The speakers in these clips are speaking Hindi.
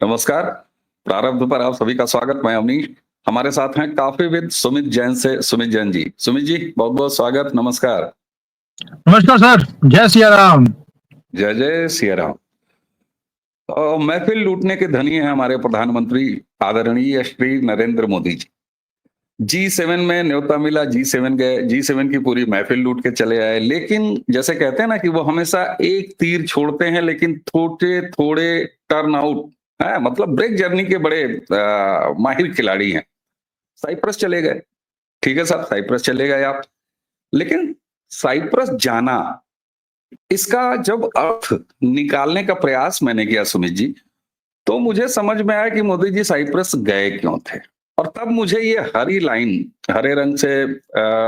नमस्कार। प्रारब्ध पर आप सभी का स्वागत। मैं अवनीश। हमारे साथ हैं कॉफीविद सुमित जैन से सुमित जैन जी। सुमित जी, बहुत-बहुत स्वागत, नमस्कार। नमस्कार सर, जय सिया राम। जय जय सिया राम। महफिल लूटने के धनी हैं हमारे प्रधानमंत्री आदरणीय श्री नरेंद्र मोदी जी। जी7 में न्योता मिला, जी7 गए, जी7 की पूरी महफिल लूट के चले आए। लेकिन जैसे कहते हैं ना कि वो हमेशा एक तीर छोड़ते हैं लेकिन थोड़े-थोड़े टर्न आउट, मतलब ब्रेक जर्नी के बड़े माहिर खिलाड़ी हैं। साइप्रस चले गए। ठीक है साहब, साइप्रस चले गए आप। लेकिन साइप्रस जाना, इसका जब अर्थ निकालने का प्रयास मैंने किया सुमित जी, तो मुझे समझ में आया कि मोदी जी साइप्रस गए क्यों थे। और तब मुझे ये हरी लाइन, हरे रंग से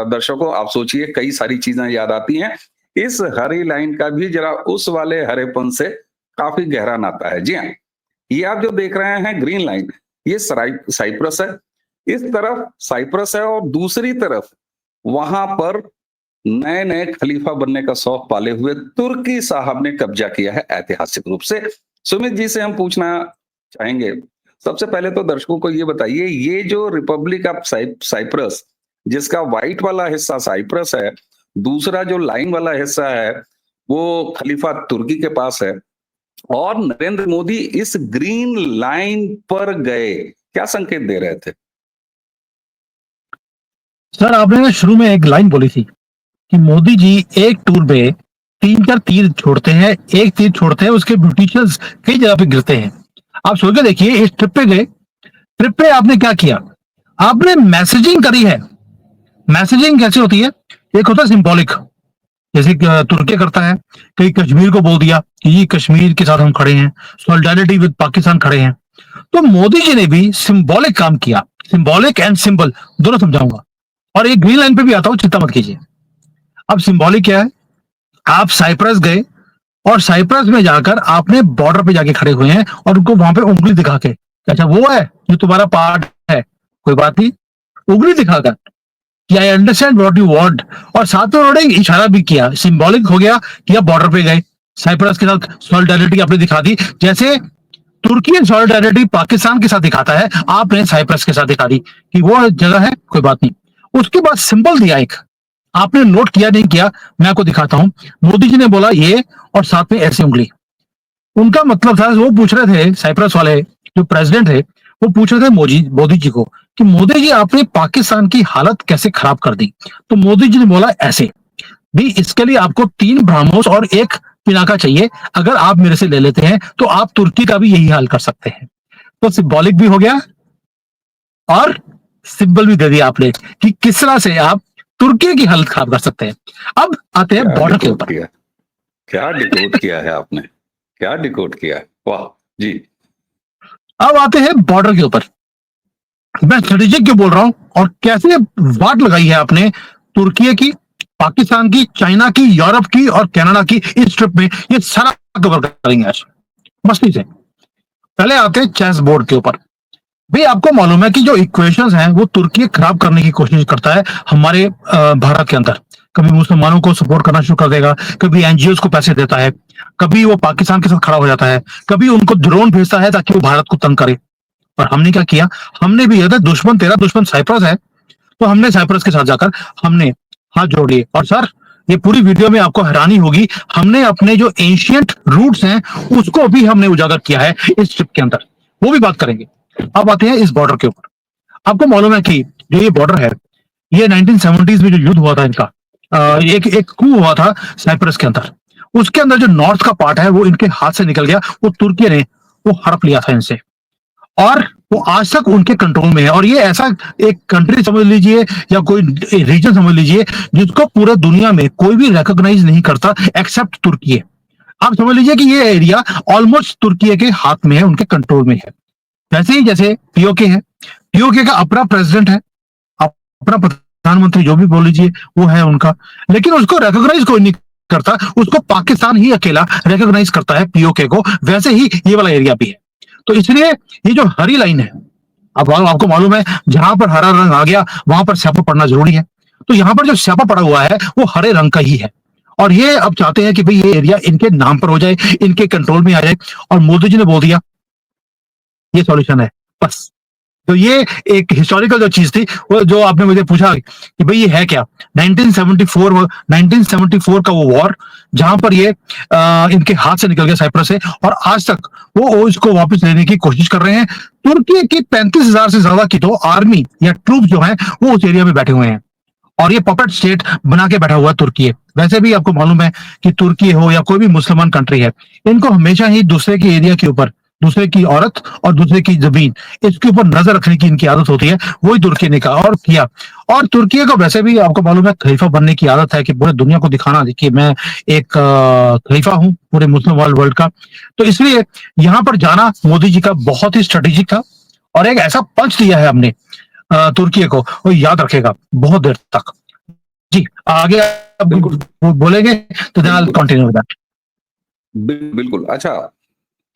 दर्शकों आप सोचिए कई सारी चीजें याद आती हैं। इस हरी लाइन का भी जरा उस वाले हरेपन से काफी गहरा नाता है। जी हाँ, ये आप जो देख रहे हैं ग्रीन लाइन, ये साइप्रस है। इस तरफ साइप्रस है और दूसरी तरफ वहां पर नए नए खलीफा बनने का शौक पाले हुए तुर्की साहब ने कब्जा किया है ऐतिहासिक रूप से। सुमित जी से हम पूछना चाहेंगे, सबसे पहले तो दर्शकों को ये बताइए, ये जो रिपब्लिक ऑफ साइप्रस, जिसका व्हाइट वाला हिस्सा साइप्रस है, दूसरा जो लाइन वाला हिस्सा है वो खलीफा तुर्की के पास है, और नरेंद्र मोदी इस ग्रीन लाइन पर गए, क्या संकेत दे रहे थे? सर आपने ना शुरू में एक लाइन बोली थी कि मोदी जी एक टूर में 3-4 तीर छोड़ते हैं, एक तीर छोड़ते हैं, उसके ब्यूटिशियंस कई जगह पे गिरते हैं। आप सोच के देखिए, इस ट्रिप पे गए, ट्रिप पे आपने क्या किया? आपने मैसेजिंग करी है। मैसेजिंग कैसे होती है? एक होता है सिंबॉलिक, जैसे तुर्की करता है, कहीं कश्मीर को बोल दिया कि ये कश्मीर के साथ हम खड़े हैं, सॉलिडारिटी विद पाकिस्तान खड़े हैं। तो मोदी जी ने भी सिंबॉलिक काम किया। सिंबॉलिक एंड सिंबल दोनों समझाऊंगा, और एक ग्रीन लाइन पे भी आता हूं, चिंता मत कीजिए। अब सिंबॉलिक क्या है? आप साइप्रस गए और साइप्रस में जाकर आपने बॉर्डर पे जाके खड़े हुए हैं और उनको वहां पे उंगली दिखा के, अच्छा वो है जो तुम्हारा पार्ट है, कोई बात नहीं, उंगली दिखाकर कि I understand what you want, और साथ में उन्होंने इशारा भी किया। सिंबॉलिक हो गया कि आप बॉर्डर पे गए, साइप्रस के साथ सॉलिडारिटी आपने दिखा दी। जैसे तुर्की एंड सॉलिडारिटी पाकिस्तान के साथ दिखाता है, आपने साइप्रस के साथ दिखा दी कि वो जगह है, कोई बात नहीं। उसके बाद सिंबल दिया एक, आपने नोट किया नहीं किया, मैं आपको दिखाता हूं। मोदी जी ने बोला ये, और साथ में ऐसी उंगली। उनका मतलब था, वो पूछ रहे थे साइप्रस वाले जो प्रेसिडेंट थे, वो पूछ रहे थे मोदी जी को कि मोदी जी आपने पाकिस्तान की हालत कैसे खराब कर दी। तो मोदी जी ने बोला ऐसे भी, इसके लिए आपको 3 ब्राह्मोस और 1 पिनाका चाहिए। अगर आप मेरे से ले लेते हैं तो आप तुर्की का भी यही हाल कर सकते हैं। तो सिंबॉलिक भी हो गया और सिंबल भी दे दिया आपने कि किस तरह से आप तुर्की की हालत खराब कर सकते हैं। अब आते हैं बॉर्डर के ऊपर। क्या डिकोड किया है आपने, क्या डिकोड किया है, वाह जी। अब आते हैं बॉर्डर के ऊपर। मैं स्ट्रेटेजिक क्यों बोल रहा हूं और कैसे वाट लगाई है आपने तुर्की की, पाकिस्तान की, चाइना की, यूरोप की और कनाडा की इस ट्रिप में, ये सारा कवर करेंगे आज मस्ती से। पहले आते हैं चेस बोर्ड के ऊपर। भाई आपको मालूम है कि जो इक्वेशंस हैं वो तुर्की खराब करने की कोशिश करता है हमारे भारत के अंदर। कभी मुसलमानों को सपोर्ट करना शुरू कर देगा, कभी एनजीओ को पैसे देता है, कभी वो पाकिस्तान के साथ खड़ा हो जाता है, कभी उनको ड्रोन भेजता है ताकि वो भारत को तंग करे। और हमने क्या किया? हमने भी, अगर दुश्मन तेरा दुश्मन साइप्रस है तो हमने साइप्रस के साथ जाकर हमने हाथ जोड़ लिए। और सर ये पूरी वीडियो में आपको हैरानी होगी, हमने अपने जो एंशिएंट रूट्स हैं उसको भी हमने उजागर किया है इस ट्रिप के अंदर, वो भी बात करेंगे। अब आते हैं इस बॉर्डर के ऊपर। आपको मालूम है कि जो ये बॉर्डर है, ये 1970s में जो युद्ध हुआ था इनका, एक कू हुआ था साइप्रस के अंदर। उसके अंदर जो नॉर्थ का पार्ट है वो इनके हाथ से निकल गया, वो तुर्की ने वो हड़प लिया था इनसे, और वो आज तक उनके कंट्रोल में है। और ये ऐसा एक कंट्री समझ लीजिए या कोई रीजन समझ लीजिए जिसको पूरे दुनिया में कोई भी रिकॉग्नाइज नहीं करता एक्सेप्ट तुर्की है। आप समझ लीजिए कि ये एरिया ऑलमोस्ट तुर्की के हाथ में है, उनके कंट्रोल में है। वैसे ही जैसे पीओके है, पीओके का अपना प्रेसिडेंट है, अपना प्रधानमंत्री जो भी बोल लीजिए वो है उनका, लेकिन उसको रिकॉग्नाइज कोई नहीं करता, उसको पाकिस्तान ही अकेला रिकॉग्नाइज करता है पीओके को। वैसे ही ये वाला एरिया भी है। तो इसलिए ये जो हरी लाइन है, अब आपको मालूम है जहां पर हरा रंग आ गया वहां पर स्यापा पड़ना जरूरी है। तो यहाँ पर जो स्यापा पड़ा हुआ है वो हरे रंग का ही है, और ये अब चाहते हैं कि भाई ये एरिया इनके नाम पर हो जाए, इनके कंट्रोल में आ जाए। और मोदी जी ने बोल दिया ये सॉल्यूशन है बस। तो ये एक हिस्टोरिकल जो चीज थी, वो जो आपने मुझे पूछा कि भाई ये है क्या, 1974 का वो वॉर जहां पर ये इनके हाथ से निकल गया साइप्रस से, और आज तक वो इसको वापस लेने की कोशिश कर रहे हैं। तुर्की की 35,000 से ज्यादा की तो आर्मी या ट्रूप जो है वो उस एरिया में बैठे हुए हैं, और ये पपेट स्टेट बना के बैठा हुआ है तुर्की है। वैसे भी आपको मालूम है कि तुर्की हो या कोई भी मुसलमान कंट्री है, इनको हमेशा ही दूसरे के एरिया के ऊपर, दूसरे की औरत और दूसरे की जमीन, इसके ऊपर नजर रखने की इनकी आदत होती है। वही तुर्की ने कहा और किया। और तुर्की को वैसे भी आपको मालूम है खलीफा बनने की आदत है, कि पूरे दुनिया को दिखाना कि मैं एक खलीफा हूं पूरे मुस्लिम वर्ल्ड का। तो इसलिए यहां पर जाना मोदी जी का बहुत ही स्ट्रेटेजिक था, और एक ऐसा पंच दिया है हमने तुर्की को, वो याद रखेगा बहुत देर तक। जी आगे आप बिल्कुल बोलेंगे तो then I will continue with that. बिल्कुल। अच्छा,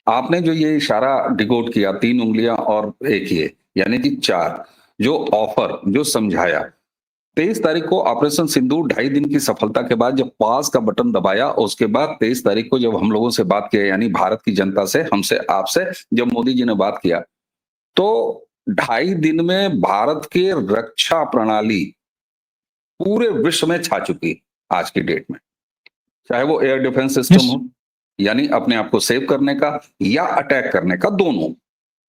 आपने जो ये इशारा डिकोड किया 3 उंगलियां और एक ये, यानी कि 4, जो ऑफर, जो समझाया 23 तारीख को ऑपरेशन सिंदूर 2.5 दिन की सफलता के बाद जब पास का बटन दबाया, उसके बाद 23 तारीख को जब हम लोगों से बात किया, यानी भारत की जनता से, हमसे, आपसे, जब मोदी जी ने बात किया, तो 2.5 दिन में भारत की रक्षा प्रणाली पूरे विश्व में छा चुकी आज की डेट में। चाहे वो एयर डिफेंस सिस्टम हो, यानी अपने आप को सेव करने का या अटैक करने का, दोनों,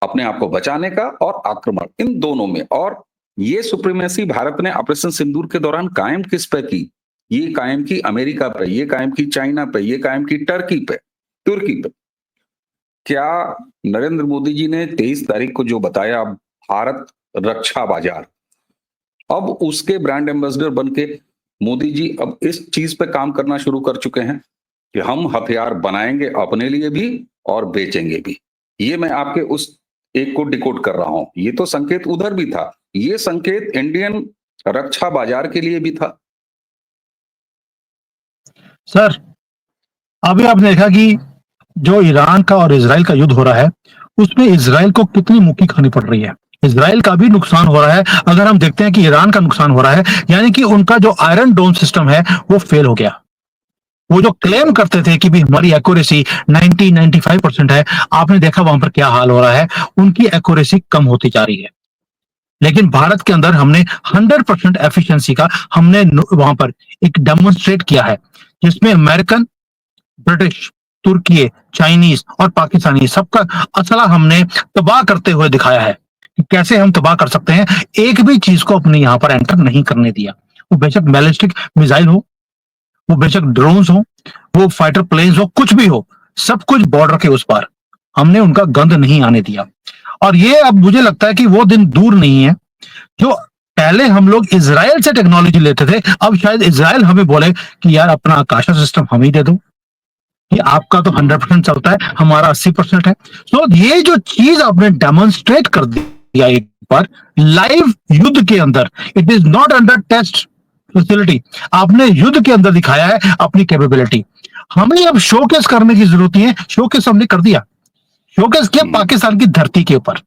अपने आप को बचाने का और आक्रमण, इन दोनों में। और ये सुप्रीमेसी भारत ने ऑपरेशन सिंदूर के दौरान कायम किस पे की? ये कायम की अमेरिका पे, ये कायम की चाइना पे, ये कायम की टर्की पे, तुर्की पे। क्या नरेंद्र मोदी जी ने 23 तारीख को जो बताया, भारत रक्षा बाजार, अब उसके ब्रांड एम्बेसडर बन के मोदी जी अब इस चीज पे काम करना शुरू कर चुके हैं कि हम हथियार बनाएंगे अपने लिए भी और बेचेंगे भी। ये मैं आपके उस एक को डिकोड कर रहा हूं। ये तो संकेत उधर भी था, ये संकेत इंडियन रक्षा बाजार के लिए भी था। सर अभी आपने देखा कि जो ईरान का और इजराइल का युद्ध हो रहा है, उसमें इजराइल को कितनी मुक्की खानी पड़ रही है। इजराइल का भी नुकसान हो रहा है। अगर हम देखते हैं कि ईरान का नुकसान हो रहा है, यानी कि उनका जो आयरन डोम सिस्टम है वो फेल हो गया। वो जो क्लेम करते थे कि भी हमारी एक्यूरेसी 90-95% है, आपने देखा वहां पर क्या हाल हो रहा है, उनकी एक्यूरेसी कम होती जा रही है। लेकिन भारत के अंदर हमने 100% एफिशिएंसी का हमने वहां पर एक डेमोन्स्ट्रेट किया है, जिसमें अमेरिकन, ब्रिटिश, तुर्की, चाइनीज और पाकिस्तानी सबका असला हमने तबाह करते हुए दिखाया है कि कैसे हम तबाह कर सकते हैं। एक भी चीज को अपने यहां पर एंटर नहीं करने दिया, वो बेशक बैलिस्टिक मिसाइल हो, वो बेशक ड्रोन्स हो, वो फाइटर प्लेन्स हो, कुछ भी हो, सब कुछ बॉर्डर के उस पार हमने उनका गंध नहीं आने दिया। और ये अब मुझे लगता है कि वो दिन दूर नहीं है जो पहले हम लोग इजराइल से टेक्नोलॉजी लेते थे, अब शायद इजराइल हमें बोले कि यार अपना आकाशा सिस्टम हम ही दे दो, कि आपका तो 100% चलता है, हमारा 80% है। तो ये जो चीज आपने डेमोन्स्ट्रेट कर दिया एक बार लाइव युद्ध के अंदर, it is not under test facility, आपने युद्ध के अंदर दिखाया है अपनी कैपेबिलिटी। हमें अब शोकेस करने की जरूरत है, शोकेस हमने कर दिया, शोकेस किया पाकिस्तान की धरती के ऊपर।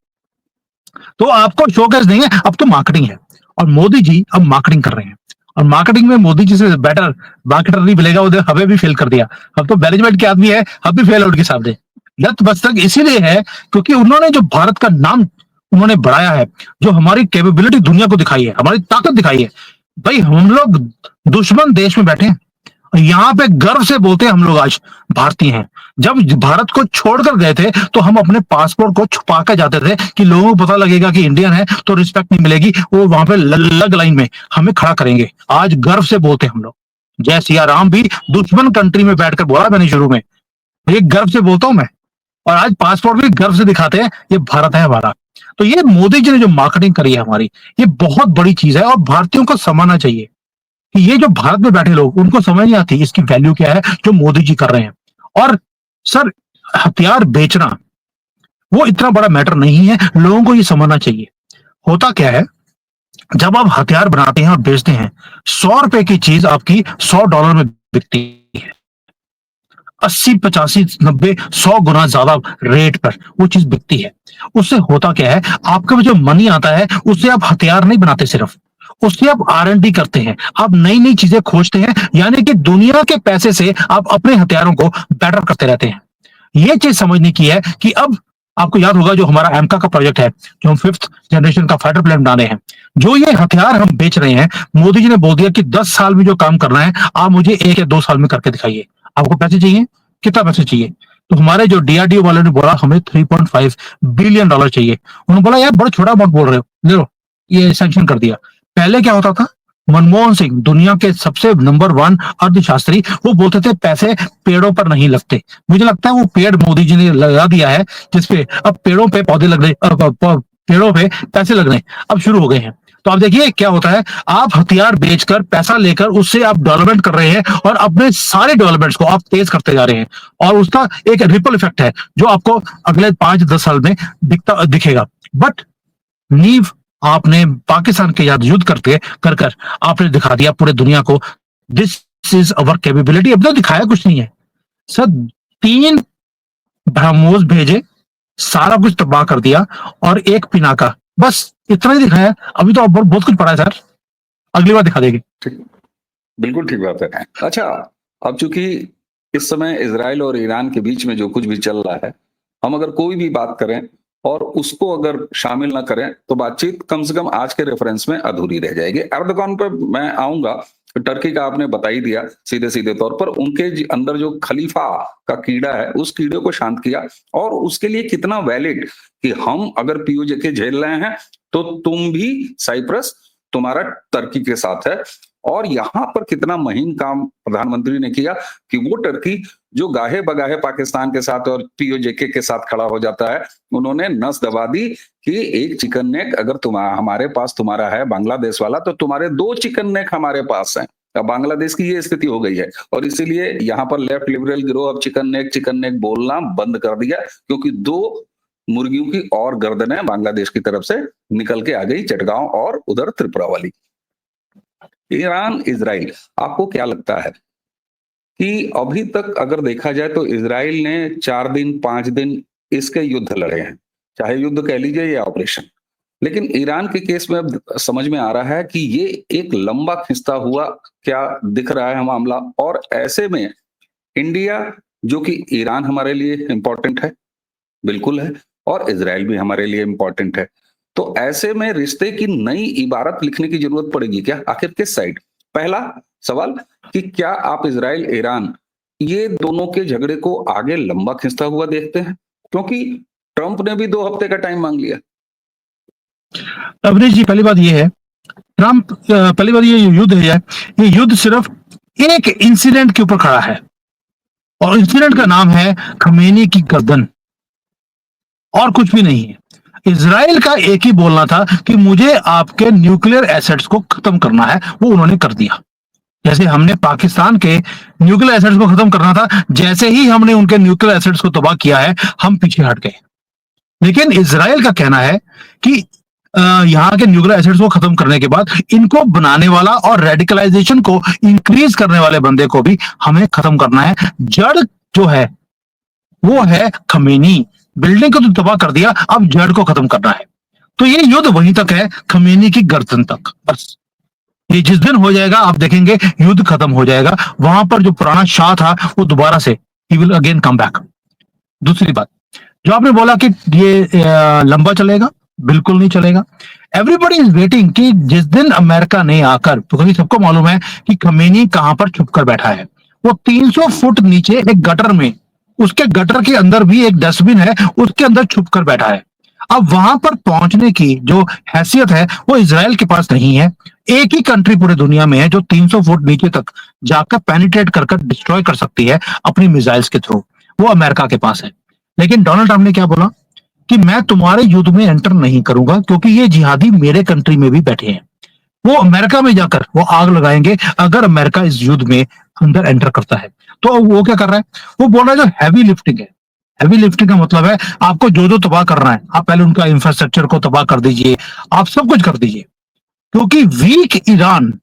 तो आपको शोकेस नहीं है, अब तो मार्केटिंग है, और मोदी जी अब मार्केटिंग कर रहे हैं, और मार्केटिंग में मोदी जी से बेटर मार्केटर नहीं मिलेगा। उधर हमें भी फेल कर दिया, अब तो मैनेजमेंट के आदमी है, हम भी फेल आउट के सामने। लत बस तक इसीलिए है क्योंकि उन्होंने जो भारत का नाम उन्होंने बढ़ाया है, जो हमारी कैपेबिलिटी दुनिया को दिखाई है, हमारी ताकत दिखाई है। भाई हम लोग दुश्मन देश में बैठे हैं, यहाँ पे गर्व से बोलते हैं हम लोग आज भारतीय हैं। जब भारत को छोड़कर गए थे तो हम अपने पासपोर्ट को छुपा कर जाते थे कि लोगों को पता लगेगा कि इंडियन है तो रिस्पेक्ट नहीं मिलेगी, वो वहां पे लग लाइन में हमें खड़ा करेंगे। आज गर्व से बोलते हैं हम लोग। जय सिया राम भी दुश्मन कंट्री में बैठकर बोला मैंने शुरू में, ये गर्व से बोलता हूं मैं, और आज पासपोर्ट भी गर्व से दिखाते हैं ये भारत है हमारा। तो ये मोदी जी ने जो मार्केटिंग करी है हमारी, ये बहुत बड़ी चीज है, और भारतीयों को समझना चाहिए कि ये जो भारत में बैठे लोग, उनको समझ नहीं आती इसकी वैल्यू क्या है जो मोदी जी कर रहे हैं। और सर हथियार बेचना वो इतना बड़ा मैटर नहीं है, लोगों को ये समझना चाहिए। होता क्या है, जब आप हथियार बनाते हैं और बेचते हैं, 100 रुपए की चीज आपकी $100 में बिकती है, 80, 85, 90, 100 गुना ज्यादा रेट पर वो चीज बिकती है। उससे होता क्या है, आपका जो मनी आता है उससे आप हथियार नहीं बनाते, सिर्फ उससे आप R&D करते हैं, आप नई नई चीजें खोजते हैं, यानी कि दुनिया के पैसे से आप अपने हथियारों को बेटर करते रहते हैं। ये चीज समझने की है कि अब आपको याद होगा जो हमारा एमका का प्रोजेक्ट है, जो हम 5th जनरेशन का फाइटर प्लेन बना रहे हैं, जो ये हथियार हम बेच रहे हैं, मोदी जी ने बोल दिया कि 10 साल में जो काम करना है आप मुझे 1 या 2 साल में करके दिखाइए। आपको पैसे चाहिए, कितना पैसे चाहिए? तो हमारे जो डीआरडीओ वाले ने बोला हमें $3.5 बिलियन चाहिए। उन्होंने बोला यार बड़ा छोटा अमाउंट बोल रहे हो, ले लो, ये सैंक्शन कर दिया। पहले क्या होता था, मनमोहन सिंह दुनिया के सबसे नंबर 1 अर्थशास्त्री, वो बोलते थे पैसे पेड़ों पर नहीं लगते। मुझे लगता है वो पेड़ मोदी जी ने लगा दिया है, जिसपे अब पेड़ों पे पौधे लग रहे, पेड़ों पे पैसे लग रहे अब शुरू हो गए हैं। तो आप देखिए क्या होता है, आप हथियार बेचकर पैसा लेकर उससे आप डेवलपमेंट कर रहे हैं और अपने सारे डेवलपमेंट्स को आप तेज करते जा रहे हैं, और उसका एक रिपल इफेक्ट है जो आपको अगले 5-10 साल में दिखेगा। बट नींव आपने पाकिस्तान के याद युद्ध करके कर कर आपने दिखा दिया पूरे दुनिया को, दिस इज अवर कैपेबिलिटी। अब तो दिखाया कुछ नहीं है सर, 3 ब्रह्मोस भेजे, सारा कुछ तबाह कर दिया, और 1 पिनाका, बस इतना ही दिखाया। अभी तो अब बहुत कुछ पड़ा है सर, अगली बार दिखा देंगे। ठीक, बिल्कुल ठीक बात है। अच्छा, अब चूंकि इस समय इजराइल और ईरान के बीच में जो कुछ भी चल रहा है, हम अगर कोई भी बात करें और उसको अगर शामिल ना करें तो बातचीत कम से कम आज के रेफरेंस में अधूरी रह जाएगी। एर्दोगान पर मैं आऊंगा, टर्की का आपने बता ही दिया सीधे सीधे तौर पर, उनके अंदर जो खलीफा का कीड़ा है उस कीड़े को शांत किया, और उसके लिए कितना वैलिड कि हम अगर पीओजे के झेल रहे हैं तो तुम भी साइप्रस, तुम्हारा टर्की के साथ है। और यहां पर कितना महीन काम प्रधानमंत्री ने किया कि वो टर्की जो गाहे बगाहे पाकिस्तान के साथ और पीओजेके के साथ खड़ा हो जाता है, उन्होंने नस दबा दी कि एक चिकन नेक अगर हमारे पास तुम्हारा है बांग्लादेश वाला, तो तुम्हारे 2 चिकन नेक हमारे पास हैं। अब बांग्लादेश की ये स्थिति हो गई है, और इसीलिए यहाँ पर लेफ्ट लिबरल गिरोह अब चिकन नेक बोलना बंद कर दिया, क्योंकि 2 मुर्गियों की और गर्दनें बांग्लादेश की तरफ से निकल के आ गई, चटगांव और उधर त्रिपुरा वाली। ईरान इजराइल, आपको क्या लगता है कि अभी तक अगर देखा जाए तो इजराइल ने 4 दिन 5 दिन इसके युद्ध लड़े हैं, चाहे युद्ध कह लीजिए या ऑपरेशन, लेकिन ईरान के केस में अब समझ में आ रहा है कि ये एक लंबा खिंचता हुआ क्या दिख रहा है मामला। और ऐसे में इंडिया, जो कि ईरान हमारे लिए इंपॉर्टेंट है, बिल्कुल है, और इजराइल भी हमारे लिए इंपॉर्टेंट है, तो ऐसे में रिश्ते की नई इबारत लिखने की जरूरत पड़ेगी क्या, आखिर किस साइड? पहला सवाल कि क्या आप इजराइल ईरान ये दोनों के झगड़े को आगे लंबा खिंचता हुआ देखते हैं, क्योंकि ट्रंप ने भी 2 हफ्ते का टाइम मांग लिया। अवनीश जी, पहली बात ये है, ट्रंप पहली बात ये युद्ध है, ये युद्ध सिर्फ एक इंसिडेंट के ऊपर खड़ा है, और इंसिडेंट का नाम है खमेनी की गर्दन, और कुछ भी नहीं है। इजराइल का एक ही बोलना था कि मुझे आपके न्यूक्लियर एसेट्स को खत्म करना है, वो उन्होंने कर दिया। जैसे हमने पाकिस्तान के न्यूक्लियर एसेट्स को खत्म करना था, जैसे ही हमने उनके न्यूक्लियर एसेट्स को तबाह किया है, हम पीछे हट गए। लेकिन इजराइल का कहना है कि यहाँ के न्यूक्लियर एसिड्स को खत्म करने के बाद इनको बनाने वाला और रेडिकलाइजेशन को इंक्रीज करने वाले बंदे को भी हमें खत्म करना है। जड़ जो है वो है खमेनी, बिल्डिंग को तो तबाह कर दिया, अब जड़ को खत्म करना है। तो ये युद्ध वहीं तक है, खमेनी की गर्दन तक। बस ये जिस दिन हो जाएगा आप देखेंगे युद्ध खत्म हो जाएगा, वहां पर जो पुराना शाह था वो दोबारा से he will again come back. दूसरी बात जो आपने बोला कि ये लंबा चलेगा, बिल्कुल नहीं चलेगा। एवरीबॉडी इज वेटिंग कि जिस दिन अमेरिका ने आकर, तो क्योंकि सबको मालूम है कि खमेनी कहां पर छुपकर बैठा है, वो 300 फुट नीचे एक गटर में, उसके गटर के अंदर भी एक डस्टबिन है, उसके अंदर छुपकर बैठा है। अब वहां पर पहुंचने की जो हैसियत है वो इजराइल के पास नहीं है। एक ही कंट्री पूरे दुनिया में है जो 300 फुट नीचे तक जाकर पेनिट्रेट कर डिस्ट्रॉय कर सकती है अपनी मिसाइल्स के थ्रू, वो अमेरिका के पास है। लेकिन डोनाल्ड ट्रंप ने क्या बोला कि मैं तुम्हारे युद्ध में एंटर नहीं करूंगा, क्योंकि ये जिहादी मेरे कंट्री में भी बैठे हैं। वो अमेरिका में जाकर वो आग लगाएंगे अगर अमेरिका इस युद्ध में अंदर एंटर करता है। तो वो क्या कर रहा है, वो बोल रहा है जो हैवी लिफ्टिंग है। हैवी लिफ्टिंग का मतलब है आपको जो जो तबाह करना है, आप पहले उनका इंफ्रास्ट्रक्चर को तबाह कर दीजिए, आप सब कुछ कर दीजिए, क्योंकि वीक ईरान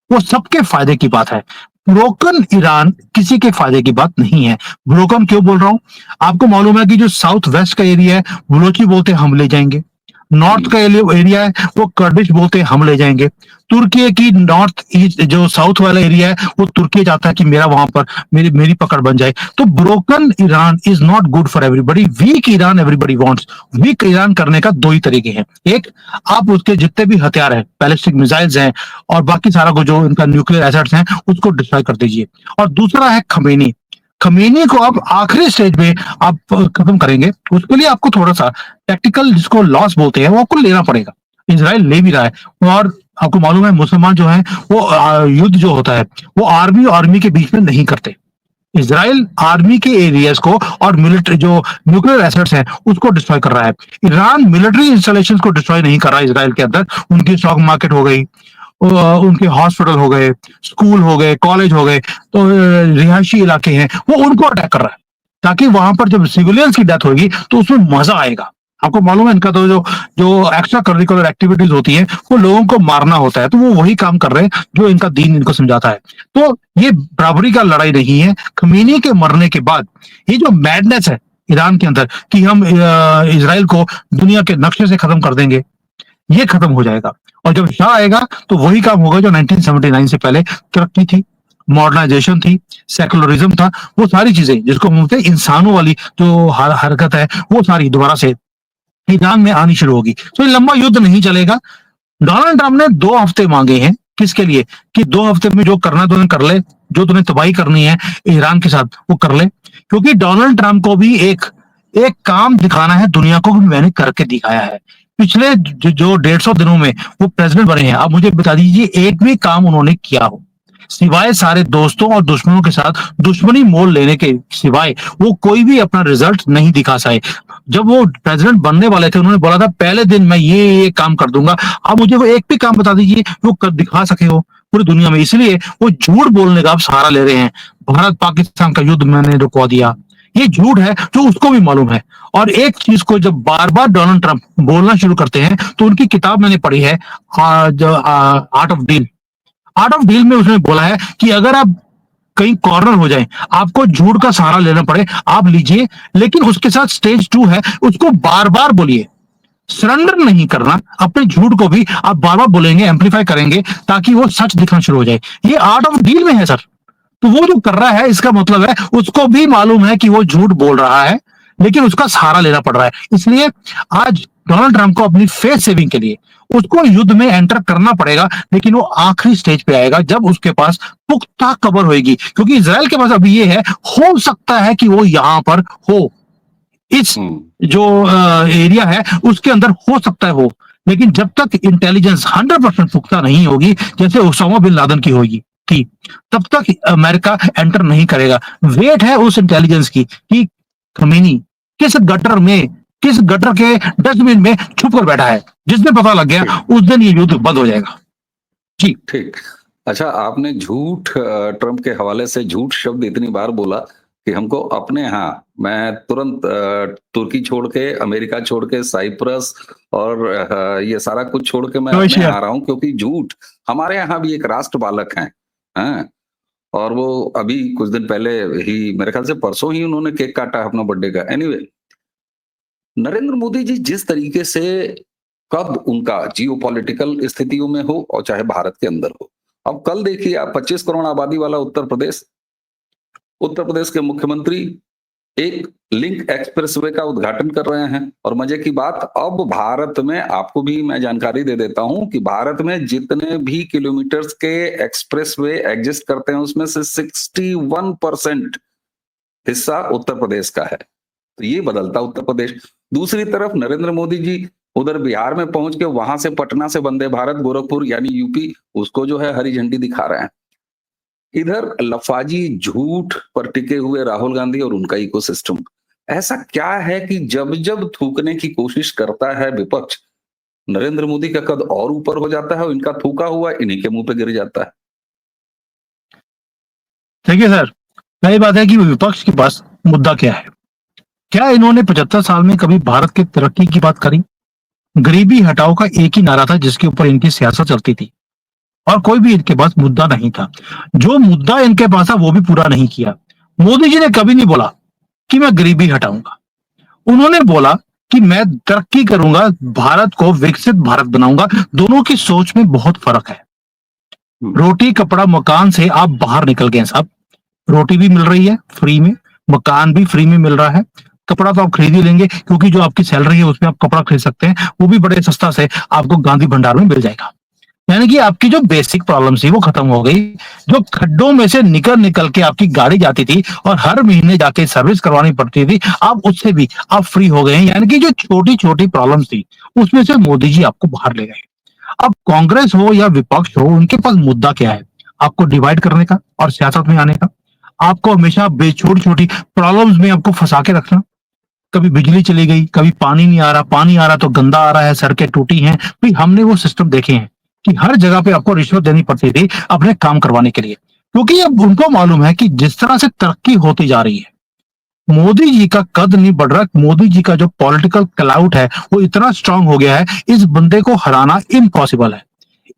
वो सबके फायदे की बात है। ब्रोकन ईरान किसी के फायदे की बात नहीं है। ब्रोकन क्यों बोल रहा हूं, आपको मालूम है कि जो साउथ वेस्ट का एरिया है, बलोची बोलते हम ले जाएंगे। नॉर्थ का एरिया है वो कर्दिश बोलते हैं, हम ले जाएंगे। तुर्की की नॉर्थ ईस्ट जो साउथ वाला एरिया है वो तुर्की चाहता है कि मेरा वहां पर मेरी मेरी पकड़ बन जाए। तो broken Iran is not good for everybody. Weak Iran everybody wants. Weak Iran करने का दो ही तरीके हैं, एक आप उसके जितने भी हथियार हैं, बैलिस्टिक मिसाइल्स हैं और बाकी सारा को जो इनका न्यूक्लियर एसेट्स हैं उसको डिस्ट्रॉय कर दीजिए। और दूसरा है खमेनी। खमेनी को आप आखिरी स्टेज में आप खत्म करेंगे, उसके लिए आपको थोड़ा सा टैक्टिकल जिसको लॉस बोलते हैं वो आपको लेना पड़ेगा। इजराइल ले भी रहा है और आपको मालूम है मुसलमान जो है वो युद्ध जो होता है वो आर्मी के बीच में नहीं करते। इजराइल आर्मी के एरियाज को और मिलिट्री जो न्यूक्लियर एसेट्स हैं उसको डिस्ट्रॉय कर रहा है। ईरान मिलिट्री इंस्टॉलेशन को डिस्ट्रॉय नहीं कर रहा है इजराइल के अंदर। उनकी स्टॉक मार्केट हो गई, उनके हॉस्पिटल हो गए, स्कूल हो गए, कॉलेज हो गए, तो रिहायशी इलाके हैं वो उनको अटैक कर रहा है, ताकि वहां पर जब सिविलियंस की डेथ होगी तो उसमें मजा आएगा। आपको मालूम है इनका तो जो जो एक्स्ट्रा करिकुलर एक्टिविटीज होती है वो लोगों को मारना होता है, तो वो वही काम कर रहे हैं जो इनका दीन इनको समझाता है। तो ये बराबरी का लड़ाई नहीं है। खमीनी के मरने के बाद ये जो मैडनेस है ईरान के अंदर कि हम इजराइल को दुनिया के नक्शे से खत्म कर देंगे, ये खत्म हो जाएगा। और जब शाह आएगा तो वही काम होगा जो 1979 से पहले तरक्की थी, मॉडर्नाइजेशन थी, सेकुलरिज्म था, वो सारी चीजें जिसको हम बोलते हैं इंसानों वाली जो हरकत है वो सारी दोबारा से ईरान में आनी शुरू होगी। तो ये लंबा युद्ध नहीं चलेगा। डोनाल्ड ट्रंप ने 2 हफ्ते मांगे हैं, किसके लिए? कि 2 हफ्ते में जो करना तूने कर ले, जो तूने तबाही करनी है ईरान के साथ वो कर ले। क्योंकि डोनाल्ड ट्रंप को भी एक काम दिखाना है दुनिया को कि मैंने करके दिखाया है। पिछले जो 150 दिनों में वो प्रेसिडेंट बने हैं, आप मुझे बता दीजिए एक भी काम उन्होंने किया हो सिवाय सारे दोस्तों और दुश्मनों के साथ दुश्मनी मोल लेने के सिवाय वो कोई भी अपना रिजल्ट नहीं दिखा सके। जब वो प्रेसिडेंट बनने वाले थे उन्होंने बोला था पहले दिन मैं ये काम कर दूंगा। आप मुझे वो एक भी काम बता दीजिए वो कर दिखा सके हो पूरी दुनिया में। इसलिए वो झूठ बोलने का आप सहारा ले रहे हैं। भारत पाकिस्तान का युद्ध मैंने रुकवा दिया, ये झूठ है जो उसको भी मालूम है। और एक चीज को जब बार बार डोनाल्ड ट्रंप बोलना शुरू करते हैं तो उनकी किताब मैंने पढ़ी है art of deal. Art of deal में उसने बोला है कि अगर आप कहीं कॉर्नर हो जाए, आपको झूठ का सहारा लेना पड़े, आप लीजिए, लेकिन उसके साथ स्टेज 2 है, उसको बार बार बोलिए। सरेंडर नहीं करना, अपने झूठ को भी आप बार बार बोलेंगे, एम्पलीफाई करेंगे ताकि वो सच दिखना शुरू हो जाए। ये आर्ट ऑफ डील में है सर। तो वो जो कर रहा है इसका मतलब है उसको भी मालूम है कि वो झूठ बोल रहा है, लेकिन उसका सहारा लेना पड़ रहा है। इसलिए आज डोनाल्ड ट्रंप को अपनी फेस सेविंग के लिए उसको युद्ध में एंटर करना पड़ेगा, लेकिन वो आखिरी स्टेज पे आएगा जब उसके पास पुख्ता खबर होगी। क्योंकि इजराइल के पास अभी ये है, हो सकता है कि वो यहां पर हो, इस जो एरिया है उसके अंदर हो सकता है हो, लेकिन जब तक इंटेलिजेंस 100% पुख्ता नहीं होगी, जैसे ओसामा बिन लादेन की होगी थी, तब तक अमेरिका एंटर नहीं करेगा। वेट है उस इंटेलिजेंस की कि खमीनी किस गटर के डस्टबिन में छुप कर बैठा है। जिस दिन पता लग गया उस दिन ये युद्ध बंद हो जाएगा। जी ठीक। अच्छा, आपने झूठ ट्रंप के हवाले से झूठ शब्द इतनी बार बोला कि हमको अपने यहाँ मैं तुरंत तुर्की छोड़ के, अमेरिका छोड़ के, साइप्रस और ये सारा कुछ छोड़ के मैं अपने आ रहा हूँ, क्योंकि झूठ हमारे यहाँ भी एक राष्ट्र बालक हैं। और वो अभी कुछ दिन पहले ही, मेरे ख्याल से परसों ही उन्होंने केक काटा अपना बर्थडे का। एनीवे, नरेंद्र मोदी जी जिस तरीके से कब उनका जियोपॉलिटिकल स्थितियों में हो और चाहे भारत के अंदर हो, अब कल देखिए आप 25 करोड़ आबादी वाला उत्तर प्रदेश के मुख्यमंत्री एक लिंक एक्सप्रेसवे का उद्घाटन कर रहे हैं। और मजे की बात, अब भारत में आपको भी मैं जानकारी दे देता हूं कि भारत में जितने भी किलोमीटर्स के एक्सप्रेसवे एग्जिस्ट करते हैं उसमें से 61% हिस्सा उत्तर प्रदेश का है। तो ये बदलता उत्तर प्रदेश। दूसरी तरफ नरेंद्र मोदी जी उधर बिहार में पहुंच के वहां से पटना से वंदे भारत गोरखपुर यानी यूपी, उसको जो है हरी झंडी दिखा रहे हैं। इधर लफाजी झूठ पर टिके हुए राहुल गांधी और उनका इकोसिस्टम। ऐसा क्या है कि जब जब थूकने की कोशिश करता है विपक्ष, नरेंद्र मोदी का कद और ऊपर हो जाता है और इनका थूका हुआ इन्हीं के मुंह पे गिर जाता है। देखिए सर, पहली बात है कि विपक्ष के पास मुद्दा क्या है। क्या इन्होंने 75 साल में कभी भारत की तरक्की की बात करी? गरीबी हटाओ का एक ही नारा था जिसके ऊपर इनकी सियासत चलती थी, और कोई भी इनके पास मुद्दा नहीं था। जो मुद्दा इनके पास था वो भी पूरा नहीं किया। मोदी जी ने कभी नहीं बोला कि मैं गरीबी हटाऊंगा। उन्होंने बोला कि मैं तरक्की करूंगा, भारत को विकसित भारत बनाऊंगा। दोनों की सोच में बहुत फर्क है। रोटी कपड़ा मकान से आप बाहर निकल गए साहब। रोटी भी मिल रही है फ्री में, मकान भी फ्री में मिल रहा है, कपड़ा तो आप खरीद ही लेंगे क्योंकि जो आपकी सैलरी है उसमें आप कपड़ा खरीद सकते हैं, वो भी बड़े सस्ता से आपको गांधी भंडार में मिल जाएगा। यानी कि आपकी जो बेसिक प्रॉब्लम थी वो खत्म हो गई। जो खड्डों में से निकल निकल के आपकी गाड़ी जाती थी और हर महीने जाके सर्विस करवानी पड़ती थी, आप उससे भी आप फ्री हो गए हैं। यानी कि जो छोटी छोटी प्रॉब्लम थी उसमें से मोदी जी आपको बाहर ले गए। अब कांग्रेस हो या विपक्ष हो, उनके पास मुद्दा क्या है? आपको डिवाइड करने का और सियासत में आने का। आपको हमेशा छोटी छोटी प्रॉब्लम्स में आपको फंसा के रखना। कभी बिजली चली गई, कभी पानी नहीं आ रहा, पानी आ रहा तो गंदा आ रहा है, सड़कें टूटी हैं। भाई हमने वो सिस्टम देखे हैं कि हर जगह पे आपको रिश्वत देनी पड़ती थी अपने काम करवाने के लिए, क्योंकि अब उनको मालूम है कि जिस तरह से तरक्की होती जा रही है, मोदी जी का कद नहीं बढ़ रहा। मोदी जी का जो पॉलिटिकल क्लाउड है वो इतना स्ट्रांग हो गया है, इस बंदे को हराना इम्पॉसिबल है।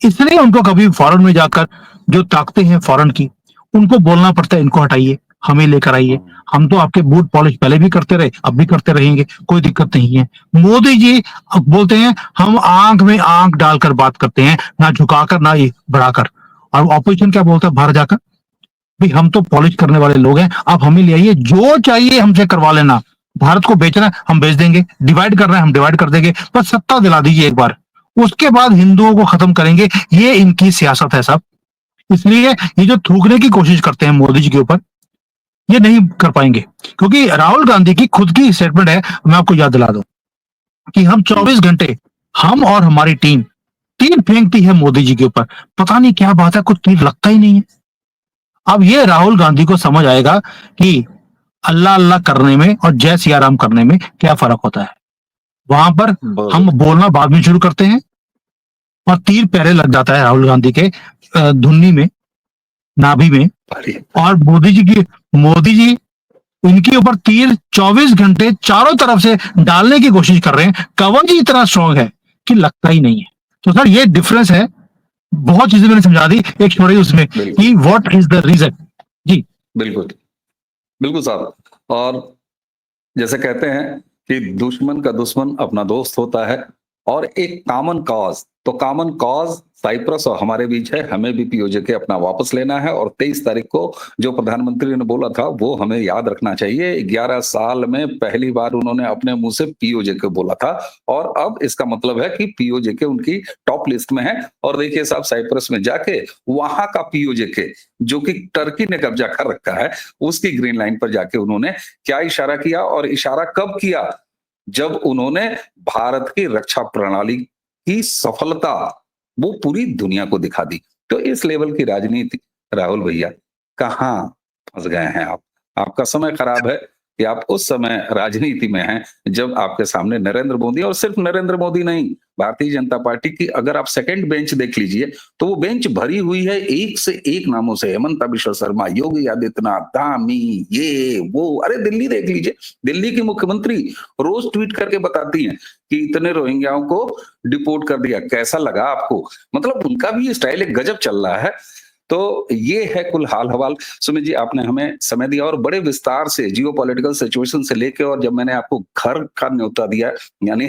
इसलिए उनको कभी फॉरेन में जाकर जो ताकतें हैं फॉरेन की, उनको बोलना पड़ता है इनको हटाइए, हमें लेकर आइए। हम तो आपके बूट पॉलिश पहले भी करते रहे, अब भी करते रहेंगे, कोई दिक्कत नहीं है। मोदी जी अब बोलते हैं हम आंख में आंख डालकर बात करते हैं, ना झुकाकर ना ये बढ़ाकर। और ऑपोजिशन क्या बोलता है बाहर जाकर? भाई हम तो पॉलिश करने वाले लोग हैं, आप हमें ले आइए, जो चाहिए हमसे करवा लेना। भारत को बेचना है हम बेच देंगे, डिवाइड करना है हम डिवाइड कर देंगे, बस सत्ता दिला दीजिए एक बार, उसके बाद हिंदुओं को खत्म करेंगे। ये इनकी सियासत है साहब। इसलिए ये जो थूकने की कोशिश करते हैं मोदी जी के ऊपर, ये नहीं कर पाएंगे। क्योंकि राहुल गांधी की खुद की स्टेटमेंट है, मैं आपको याद दिला दूं कि हम 24 घंटे, हम और हमारी टीम तीर फेंकती है मोदी जी के ऊपर। पता नहीं क्या बात है, कुछ तीर लगता ही नहीं है। अब ये राहुल गांधी को समझ आएगा कि अल्लाह अल्लाह करने में और जय सिया राम करने में क्या फर्क होता है। वहां पर हम बोलना बाद में शुरू करते हैं और तीर पहले लग जाता है राहुल गांधी के धुन्नी में, नाभि में। और मोदी जी इनके ऊपर तीर 24 घंटे चारों तरफ से डालने की कोशिश कर रहे हैं। कवच ही इतना स्ट्रांग है कि लगता ही नहीं है। तो सर ये डिफरेंस है। बहुत चीजें मैंने समझा दी, एक छोड़ी उसमें कि व्हाट इज द रीजन। जी बिल्कुल बिल्कुल साहब। और जैसे कहते हैं कि दुश्मन का दुश्मन अपना दोस्त होता है, और एक कॉमन कॉज, तो कॉमन कॉज साइप्रस और हमारे बीच है। हमें भी पीओजे अपना वापस लेना है, और 23 तारीख को जो प्रधानमंत्री ने बोला था वो हमें याद रखना चाहिए। 11 साल में पहली बार उन्होंने अपने मुंह से पीओजे बोला था, और अब इसका मतलब है कि पीओजे उनकी टॉप लिस्ट में है। और देखिए साहब, साइप्रस में जाके वहां का पीओजे जो कि टर्की ने कब्जा कर रखा है, उसकी ग्रीन लाइन पर जाके उन्होंने क्या इशारा किया, और इशारा कब किया? जब उन्होंने भारत की रक्षा प्रणाली की सफलता वो पूरी दुनिया को दिखा दी। तो इस लेवल की राजनीति राहुल भैया कहां फंस गए हैं आप? आपका समय खराब है कि आप उस समय राजनीति में हैं जब आपके सामने नरेंद्र मोदी, और सिर्फ नरेंद्र मोदी नहीं, भारतीय जनता पार्टी की अगर आप सेकंड बेंच देख लीजिए तो वो बेंच भरी हुई है एक से एक नामों से। हेमंत बिश्व शर्मा, योगी आदित्यनाथ, धामी, ये वो। अरे दिल्ली देख लीजिए, दिल्ली की मुख्यमंत्री रोज ट्वीट करके बताती हैं कि इतने रोहिंग्याओं को डिपोर्ट कर दिया। कैसा लगा आपको? मतलब उनका भी स्टाइल एक गजब चल रहा है। तो ये है कुल हाल हवाल। सुमित जी, आपने हमें समय दिया और बड़े विस्तार से जियो पॉलिटिकल सिचुएशन से लेके, और जब मैंने आपको घर का न्योता दिया यानी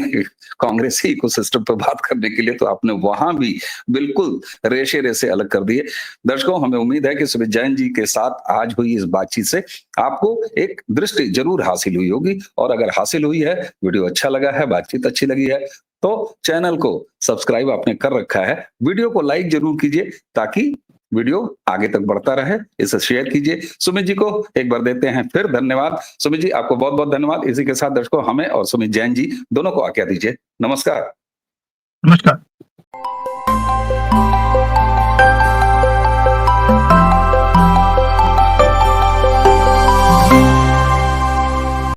कांग्रेसी इकोसिस्टम पर बात करने के लिए, तो आपने वहां भी बिल्कुल रेशे रेसे अलग कर दिए। दर्शकों, हमें उम्मीद है कि सुमित जैन जी के साथ आज हुई इस बातचीत से आपको एक दृष्टि जरूर हासिल हुई होगी। और अगर हासिल हुई है, वीडियो अच्छा लगा है, बातचीत अच्छी लगी है, तो चैनल को सब्सक्राइब आपने कर रखा है, वीडियो को लाइक जरूर कीजिए ताकि वीडियो आगे तक बढ़ता रहे। इसे शेयर कीजिए। सुमित जी को एक बार देते हैं फिर धन्यवाद। सुमित जी, आपको बहुत बहुत धन्यवाद। इसी के साथ दर्शकों, हमें और सुमित जैन जी दोनों को आज्ञा दीजिए। नमस्कार। नमस्कार।